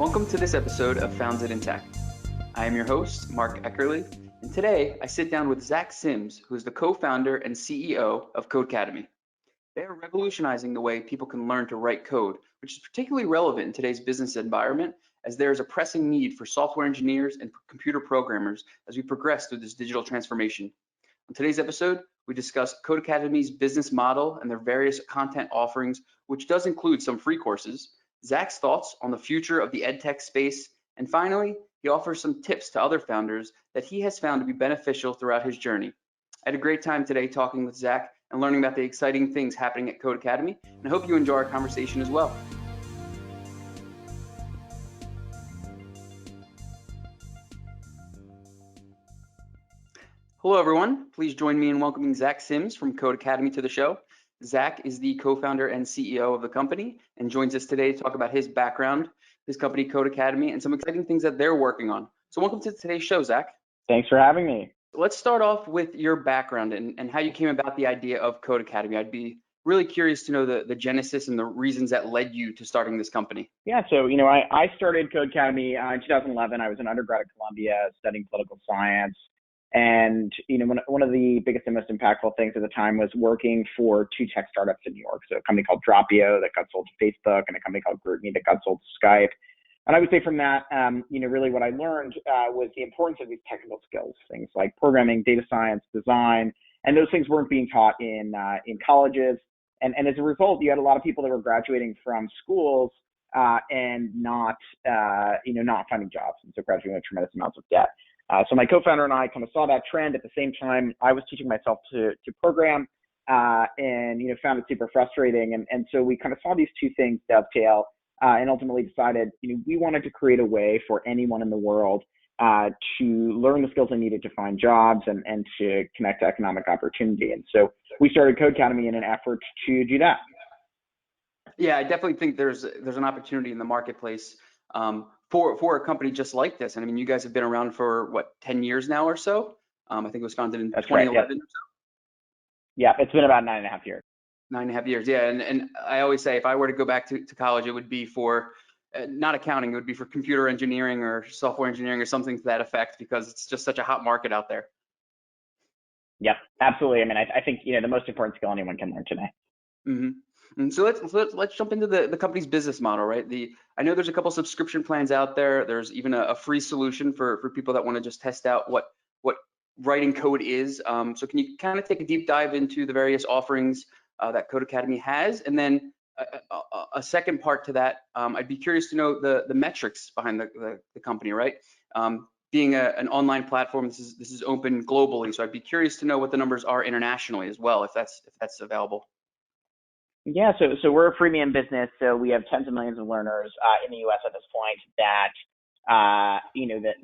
Welcome to this episode of Founded in Tech. I am your host, Mark Eckerly, and today I sit down with Zach Sims, who is the co-founder and CEO of Codeacademy. They are revolutionizing the way people can learn to write code, which is particularly relevant in today's business environment, as there is a pressing need for software engineers and computer programmers as we progress through this digital transformation. On today's episode, we discuss Codeacademy's business model and their various content offerings, which does include some free courses, Zach's thoughts on the future of the edtech space, and finally, he offers some tips to other founders that he has found to be beneficial throughout his journey. I had a great time today talking with Zach and learning about the exciting things happening at Codeacademy, and I hope you enjoy our conversation as well. Hello, everyone. Please join me in welcoming Zach Sims from Codeacademy to the show. Zach is the co-founder and CEO of the company and joins us today to talk about his background, his company Codeacademy, and some exciting things that they're working on. So welcome to today's show, Zach. Thanks for having me. Let's start off with your background and how you came about the idea of Codeacademy. I'd be really curious to know the genesis and the reasons that led you to starting this company. Yeah, so I started Codeacademy in 2011. I was an undergrad at Columbia studying political science. And one of the biggest and most impactful things at the time was working for two tech startups in New York. So a company called Dropio that got sold to Facebook, and a company called GroupMe that got sold to Skype. And I would say from that, really what I learned was the importance of these technical skills, things like programming, data science, design, and those things weren't being taught in colleges. And as a result, you had a lot of people that were graduating from schools and not finding jobs, and so graduating with tremendous amounts of debt. So my co-founder and I kind of saw that trend. At the same time, I was teaching myself to program and found it super frustrating. And so we kind of saw these two things dovetail and ultimately decided we wanted to create a way for anyone in the world to learn the skills they needed to find jobs and to connect to economic opportunity. And so we started Codeacademy in an effort to do that. Yeah, I definitely think there's an opportunity in the marketplace for a company just like this. And I mean, you guys have been around for 10 years now or so? I think it was founded in 2011 right, yeah. or so. Yeah, it's been about 9.5 years. 9.5 years, yeah. And I always say if I were to go back to college, it would be for not accounting, it would be for computer engineering or software engineering or something to that effect, because it's just such a hot market out there. Yep, absolutely. I mean, I think the most important skill anyone can learn today. Mm-hmm. And so let's jump into the company's business model, right? I know there's a couple subscription plans out there. There's even a free solution for people that want to just test out what writing code is. So can you kind of take a deep dive into the various offerings that Codeacademy has, and then a second part to that? I'd be curious to know the metrics behind the company, right? Being an online platform, this is open globally, so I'd be curious to know what the numbers are internationally as well, if that's available. Yeah, so we're a freemium business, so we have tens of millions of learners in the U.S. at this point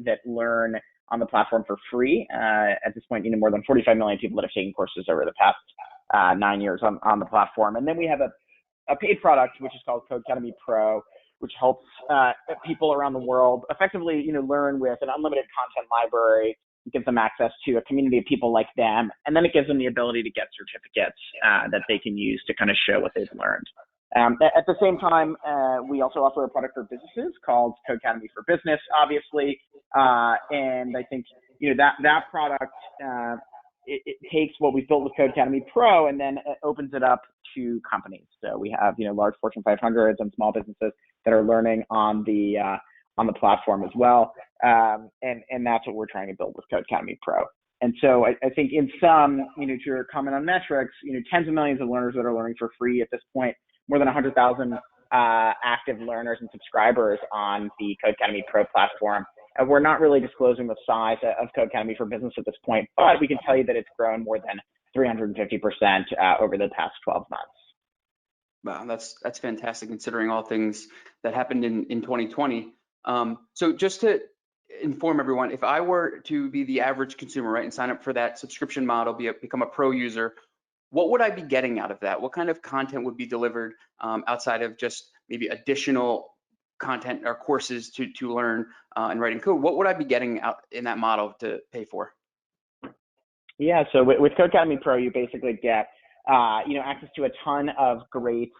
that learn on the platform for free. At this point, more than 45 million people that have taken courses over the past 9 years on the platform. And then we have a paid product which is called Codeacademy Pro, which helps people around the world effectively learn with an unlimited content library. It gives them access to a community of people like them, and then it gives them the ability to get certificates that they can use to kind of show what they've learned. At the same time, we also offer a product for businesses called Codeacademy for Business, obviously, and I think that product it takes what we've built with Codeacademy Pro and then it opens it up to companies. So we have large Fortune 500s and small businesses that are learning on the platform as well. And that's what we're trying to build with Codeacademy Pro. And so I think in sum, to your comment on metrics, tens of millions of learners that are learning for free at this point, more than 100,000 active learners and subscribers on the Codeacademy Pro platform. We're not really disclosing the size of Codeacademy for Business at this point, but we can tell you that it's grown more than 350% over the past 12 months. Wow, that's fantastic considering all things that happened in 2020. So just to inform everyone, if I were to be the average consumer, right, and sign up for that subscription model, become a pro user, what would I be getting out of that? What kind of content would be delivered outside of just maybe additional content or courses to learn and writing code? What would I be getting out in that model to pay for? Yeah, so with Codeacademy Pro, you basically get access to a ton of great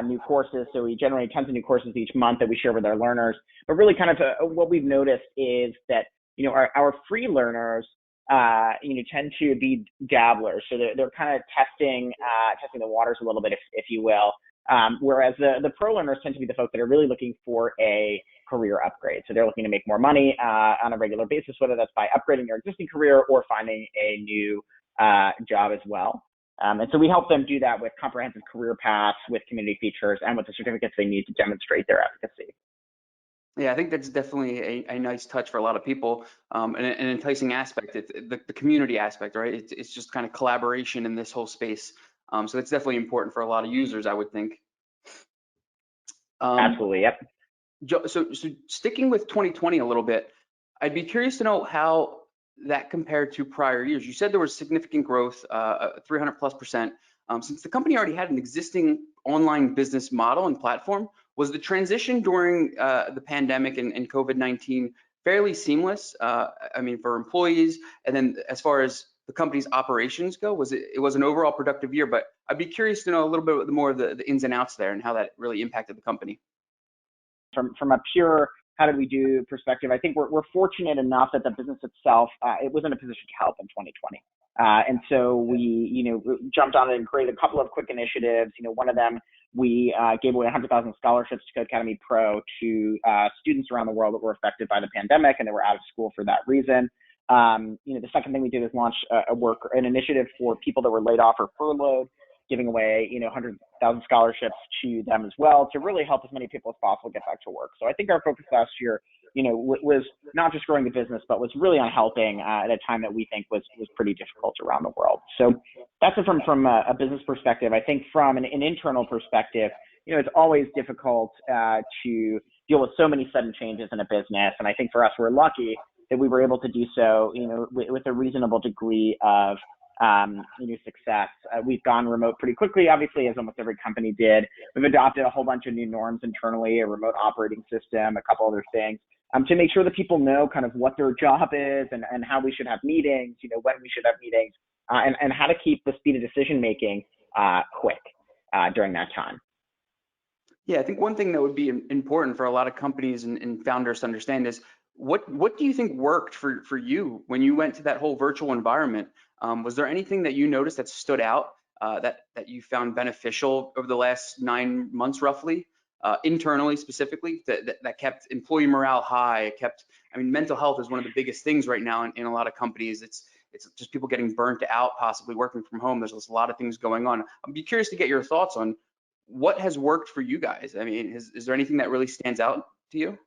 new courses. So we generate tons of new courses each month that we share with our learners. But really kind of what we've noticed is that, our free learners, tend to be dabblers. So they're kind of testing the waters a little bit, if you will. Whereas the pro learners tend to be the folks that are really looking for a career upgrade. So they're looking to make more money on a regular basis, whether that's by upgrading their existing career or finding a new job as well. And so we help them do that with comprehensive career paths, with community features, and with the certificates they need to demonstrate their efficacy. Yeah, I think that's definitely a nice touch for a lot of people, and an enticing aspect. The community aspect, right? It's just kind of collaboration in this whole space. So it's definitely important for a lot of users, I would think. Absolutely, yep. So sticking with 2020 a little bit, I'd be curious to know how that compared to prior years. You said there was significant growth, 300+%. Since the company already had an existing online business model and platform, was the transition during the pandemic and COVID-19 fairly seamless? I mean, for employees, and then as far as the company's operations go, it was an overall productive year, but I'd be curious to know a little bit more of the ins and outs there and how that really impacted the company. From a pure how did we do perspective, I think we're fortunate enough that the business itself, it was in a position to help in 2020. And so we, jumped on it and created a couple of quick initiatives. One of them, we gave away 100,000 scholarships to Codeacademy Pro to students around the world that were affected by the pandemic and they were out of school for that reason. The second thing we did is launch an initiative for people that were laid off or furloughed, giving away, 100,000 scholarships to them as well to really help as many people as possible get back to work. So I think our focus last year, was not just growing the business, but was really on helping at a time that we think was pretty difficult around the world. So that's it from a business perspective. I think from an internal perspective, it's always difficult to deal with so many sudden changes in a business. And I think for us, we're lucky that we were able to do so, with a reasonable degree of success. We've gone remote pretty quickly, obviously, as almost every company did. We've adopted a whole bunch of new norms internally, a remote operating system, a couple other things, to make sure that people know kind of what their job is and how we should have meetings, when we should have meetings, and how to keep the speed of decision making quick during that time. Yeah, I think one thing that would be important for a lot of companies and founders to understand is what do you think worked for you when you went to that whole virtual environment? Was there anything that you noticed that stood out that you found beneficial over the last 9 months roughly, internally specifically, that kept employee morale high? Mental health is one of the biggest things right now in a lot of companies. It's just people getting burnt out, possibly working from home. There's a lot of things going on. I'd be curious to get your thoughts on what has worked for you guys. I mean, is there anything that really stands out to you?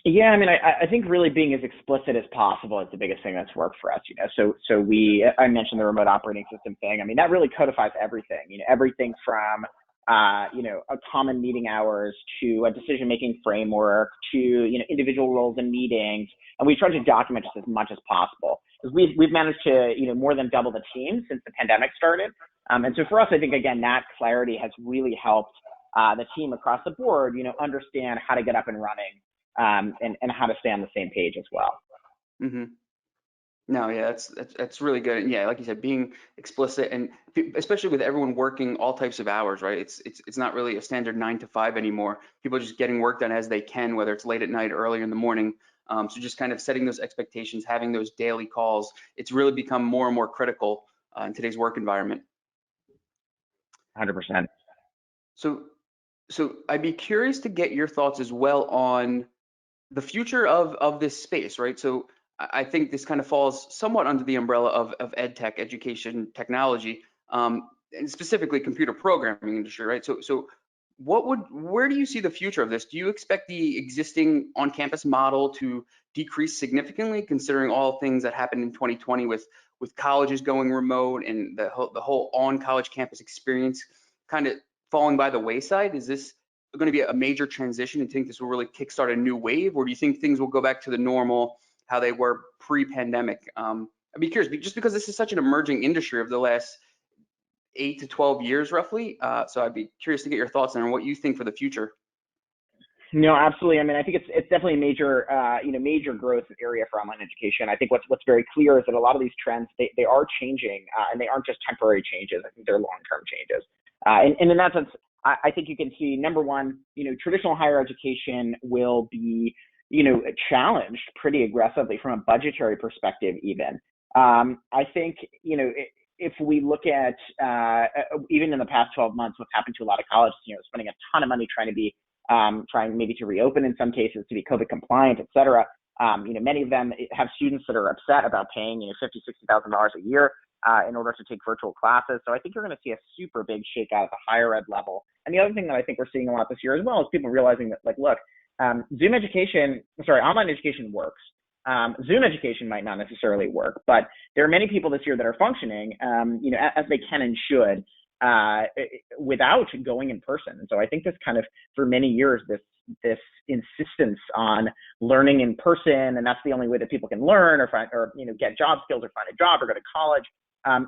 Yeah, I think really being as explicit as possible is the biggest thing that's worked for us. So I mentioned the remote operating system thing. That really codifies everything. Everything from a common meeting hours to a decision-making framework to individual roles in meetings, and we try to document just as much as possible. Because we've managed to more than double the team since the pandemic started, and so for us, I think again that clarity has really helped the team across the board understand how to get up and running. And how to stay on the same page as well. Mm-hmm. No, yeah, that's really good. And yeah, like you said, being explicit, and especially with everyone working all types of hours, right? It's not really a standard 9 to 5 anymore. People are just getting work done as they can, whether it's late at night or early in the morning. So just kind of setting those expectations, having those daily calls, it's really become more and more critical in today's work environment. 100%. So I'd be curious to get your thoughts as well on the future of this space, right? So I think this kind of falls somewhat under the umbrella of ed tech, education technology, and specifically computer programming industry, right? So where do you see the future of this? Do you expect the existing on-campus model to decrease significantly, considering all things that happened in 2020 with colleges going remote and the whole on-college campus experience kind of falling by the wayside? Is this going to be a major transition, and think this will really kickstart a new wave, or do you think things will go back to the normal, how they were pre-pandemic? I'd be curious, just because this is such an emerging industry over the last 8 to 12 years roughly. So I'd be curious to get your thoughts on what you think for the future. No, absolutely. I think it's definitely a major, major growth area for online education. I think what's very clear is that a lot of these trends, they are changing, and they aren't just temporary changes. I think they're long-term changes. And in that sense, I think you can see, number one, traditional higher education will be, challenged pretty aggressively from a budgetary perspective even. I think, if we look at even in the past 12 months, what's happened to a lot of colleges, spending a ton of money trying to be, trying maybe to reopen in some cases, to be COVID compliant, et cetera. Many of them have students that are upset about paying, $50,000, $60,000 a year in order to take virtual classes. So I think you're going to see a super big shakeout at the higher ed level. And the other thing that I think we're seeing a lot this year as well is people realizing that, like, look, online education works. Zoom education might not necessarily work, but there are many people this year that are functioning, as they can and should, without going in person. And so I think this kind of, for many years, this insistence on learning in person, and that's the only way that people can learn or get job skills or find a job or go to college,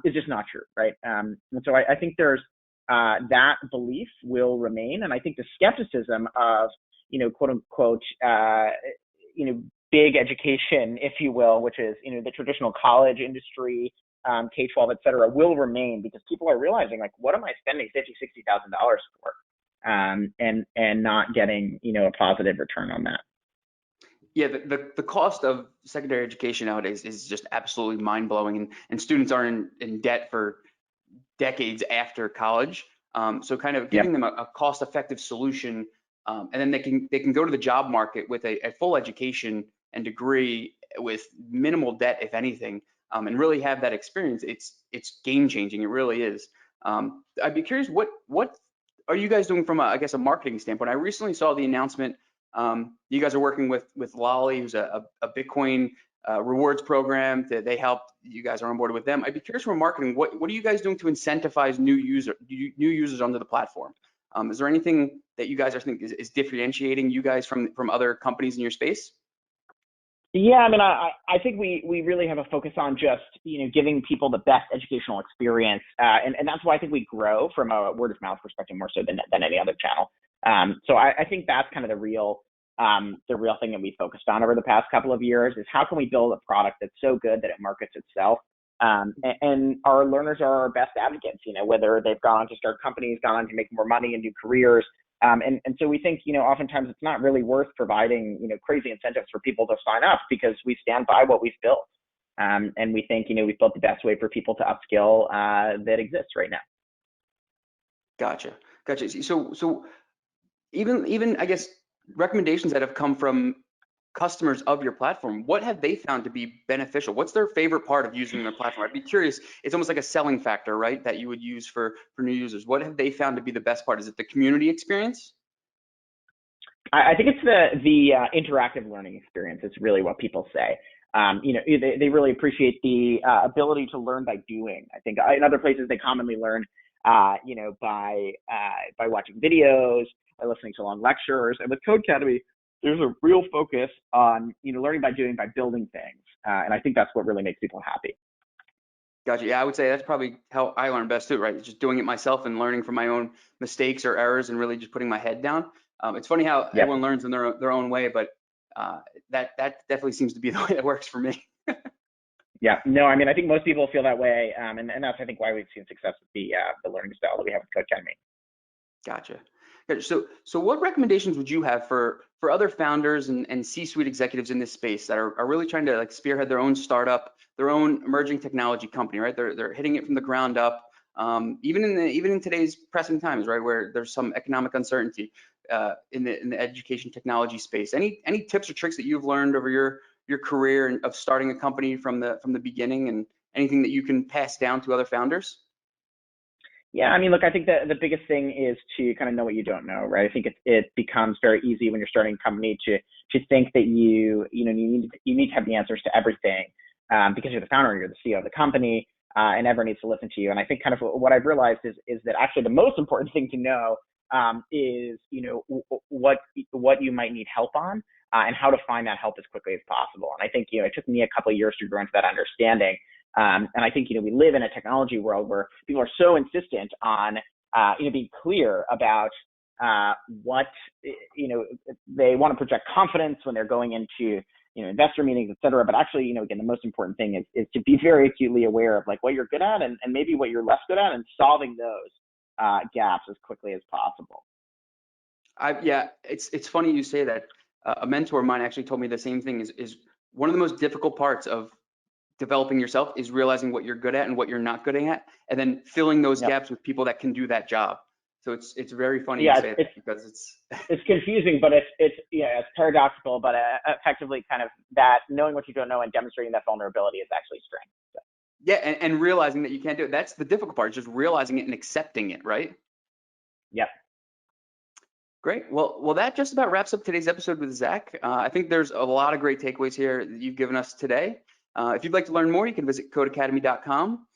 is just not true, right? And so I think there's that belief will remain, and I think the skepticism of quote unquote big education, if you will, which is the traditional college industry, K-12, et cetera, will remain, because people are realizing, like, what am I spending $50,000-$60,000 for, and not getting a positive return on that. Yeah, the cost of secondary education nowadays is just absolutely mind blowing, and students are in debt for decades after college. So kind of giving them a cost effective solution, and then they can go to the job market with a full education and degree with minimal debt, if anything, and really have that experience. It's game changing. It really is. I'd be curious, what are you guys doing from a marketing standpoint? I recently saw the announcement. You guys are working with Lolly, who's a Bitcoin rewards program that they helped. You guys are on board with them. I'd be curious from marketing, what are you guys doing to incentivize new users onto the platform? Is there anything that you guys are thinking is differentiating you guys from other companies in your space? Yeah, I mean, I think we really have a focus on just, giving people the best educational experience. And that's why I think we grow from a word of mouth perspective more so than any other channel. So I think that's kind of the real thing that we focused on over the past couple of years, is how can we build a product that's so good that it markets itself. And our learners are our best advocates, whether they've gone on to start companies, gone on to make more money and do careers. And so we think, oftentimes it's not really worth providing, crazy incentives for people to sign up, because we stand by what we've built. And we think, we've built the best way for people to upskill that exists right now. Gotcha. So even I guess recommendations that have come from customers of your platform, what have they found to be beneficial? What's their favorite part of using their platform? I'd be curious. It's almost like a selling factor, right, that you would use for new users. What have they found to be the best part? Is it the community experience? I think it's the interactive learning experience. It's really what people say. They really appreciate the ability to learn by doing. I think in other places they commonly learn, by watching videos, by listening to long lectures. And with Codeacademy, there's a real focus on, learning by doing, by building things. And I think that's what really makes people happy. Gotcha. Yeah, I would say that's probably how I learn best too, right? Just doing it myself and learning from my own mistakes or errors and really just putting my head down. It's funny how everyone learns in their own way, but that definitely seems to be the way that works for me. Yeah, no, I mean, I think most people feel that way, and that's, I think, why we've seen success with the learning style that we have with Codeacademy. Gotcha. So what recommendations would you have for other founders and C-suite executives in this space that are really trying to spearhead their own startup, their own emerging technology company, right? They're hitting it from the ground up, even in today's pressing times, right, where there's some economic uncertainty in the education technology space. Any tips or tricks that you've learned over your career of starting a company from the beginning, and anything that you can pass down to other founders? Yeah, I mean, look, I think the biggest thing is to kind of know what you don't know, right? I think it becomes very easy when you're starting a company to think that you need to have the answers to everything, because you're the founder, you're the CEO of the company, and everyone needs to listen to you. And I think kind of what I've realized is that actually the most important thing to know is what you might need help on, and how to find that help as quickly as possible. And I think it took me a couple of years to grow into that understanding. And I think, we live in a technology world where people are so insistent on, being clear about what, they want to project confidence when they're going into, investor meetings, et cetera. But actually, again, the most important thing is to be very acutely aware of what you're good at and maybe what you're less good at, and solving those gaps as quickly as possible. Yeah, it's funny you say that. A mentor of mine actually told me the same thing. Is one of the most difficult parts of developing yourself is realizing what you're good at and what you're not good at, and then filling those Yep. gaps with people that can do that job. So it's very funny you Yeah, say that because it's it's confusing, but it's paradoxical, but effectively kind of that knowing what you don't know and demonstrating that vulnerability is actually strength. So. yeah, and realizing that you can't do it. That's the difficult part, just realizing it and accepting it, right? Yep. Great. Well, that just about wraps up today's episode with Zach. I think there's a lot of great takeaways here that you've given us today. If you'd like to learn more, you can visit codeacademy.com.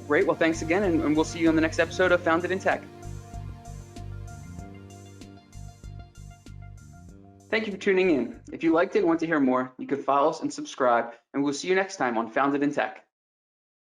Great. Well, thanks again, and we'll see you on the next episode of Founded in Tech. Thank you for tuning in. If you liked it and want to hear more, you can follow us and subscribe, and we'll see you next time on Founded in Tech.